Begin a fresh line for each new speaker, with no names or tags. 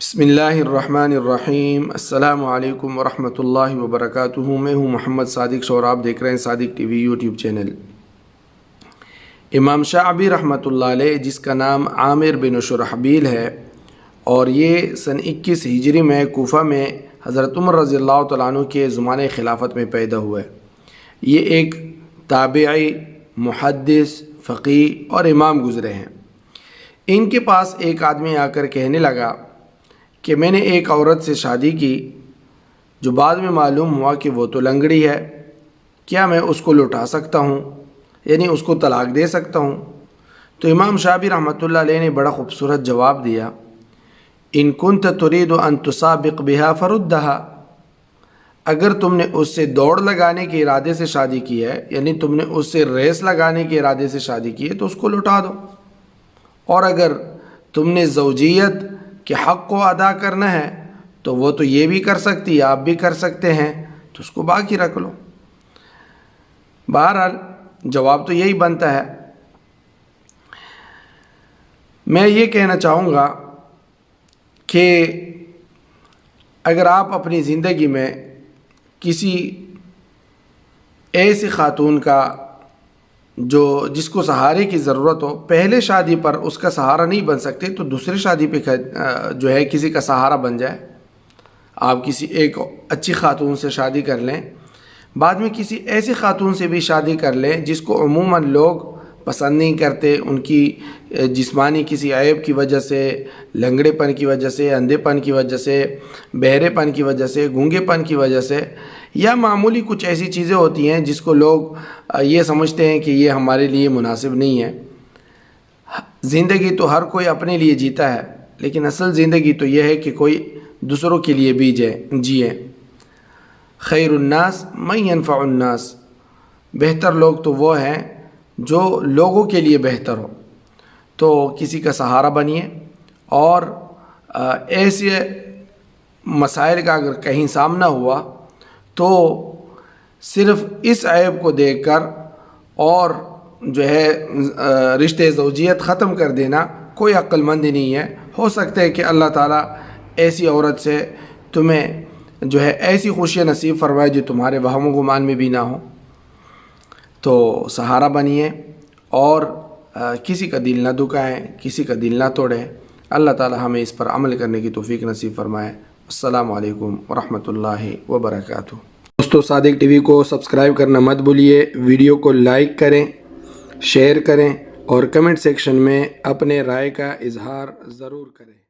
بسم اللہ الرحمن الرحیم۔ السلام علیکم ورحمۃ اللہ وبرکاتہ۔ میں ہوں محمد صادق اور آپ دیکھ رہے ہیں صادق ٹی وی یوٹیوب چینل۔ امام شعبی رحمۃ اللہ علیہ، جس کا نام عامر بن شرحبیل ہے، اور یہ سن 21 ہجری میں کوفہ میں حضرت عمر رضی اللہ تعالیٰ عنہ کے زمانۂ خلافت میں پیدا ہوئے۔ یہ ایک تابعی، محدث، فقیہ اور امام گزرے ہیں۔ ان کے پاس ایک آدمی آ کر کہنے لگا کہ میں نے ایک عورت سے شادی کی جو بعد میں معلوم ہوا کہ وہ تو لنگڑی ہے، کیا میں اس کو لوٹا سکتا ہوں، یعنی اس کو طلاق دے سکتا ہوں؟ تو امام شعبی رحمۃ اللہ علیہ نے بڑا خوبصورت جواب دیا، ان کنت ترید ان تسابق بها فردها، اگر تم نے اس سے دوڑ لگانے کے ارادے سے شادی کی ہے، یعنی تم نے اس سے ریس لگانے کے ارادے سے شادی کی ہے، تو اس کو لوٹا دو، اور اگر تم نے زوجیت کہ حق کو ادا کرنا ہے تو وہ تو یہ بھی کر سکتی ہے، آپ بھی کر سکتے ہیں، تو اس کو باقی رکھ لو۔ بہرحال جواب تو یہی بنتا ہے۔ میں یہ کہنا چاہوں گا کہ اگر آپ اپنی زندگی میں کسی ایسی خاتون کا جس کو سہارے کی ضرورت ہو، پہلے شادی پر اس کا سہارا نہیں بن سکتے تو دوسری شادی پہ جو ہے کسی کا سہارا بن جائے۔ آپ کسی ایک اچھی خاتون سے شادی کر لیں، بعد میں کسی ایسی خاتون سے بھی شادی کر لیں جس کو عموماً لوگ پسند نہیں کرتے، ان کی جسمانی کسی عیب کی وجہ سے، لنگڑے پن کی وجہ سے، اندھے پن کی وجہ سے، بہرے پن کی وجہ سے، گونگے پن کی وجہ سے، یا معمولی کچھ ایسی چیزیں ہوتی ہیں جس کو لوگ یہ سمجھتے ہیں کہ یہ ہمارے لیے مناسب نہیں ہے۔ زندگی تو ہر کوئی اپنے لیے جیتا ہے، لیکن اصل زندگی تو یہ ہے کہ کوئی دوسروں کے لیے بھی جیے۔ خیر الناس من ينفع الناس، بہتر لوگ تو وہ ہیں جو لوگوں کے لیے بہتر ہو۔ تو کسی کا سہارا بنیے، اور ایسے مسائل کا اگر کہیں سامنا ہوا تو صرف اس عیب کو دیکھ کر اور جو ہے رشتے زوجیت ختم کر دینا کوئی عقل مند نہیں ہے۔ ہو سکتا ہے کہ اللہ تعالیٰ ایسی عورت سے تمہیں جو ہے ایسی خوشی نصیب فرمائے جو تمہارے وہم و گمان میں بھی نہ ہو۔ تو سہارا بنیے اور کسی کا دل نہ دکھائیں، کسی کا دل نہ توڑیں۔ اللہ تعالیٰ ہمیں اس پر عمل کرنے کی توفیق نصیب فرمائے۔ السلام علیکم ورحمۃ اللہ وبرکاتہ۔ دوستو، صادق ٹی وی کو سبسکرائب کرنا مت بھولیے، ویڈیو کو لائک کریں، شیئر کریں، اور کمنٹ سیکشن میں اپنے رائے کا اظہار ضرور کریں۔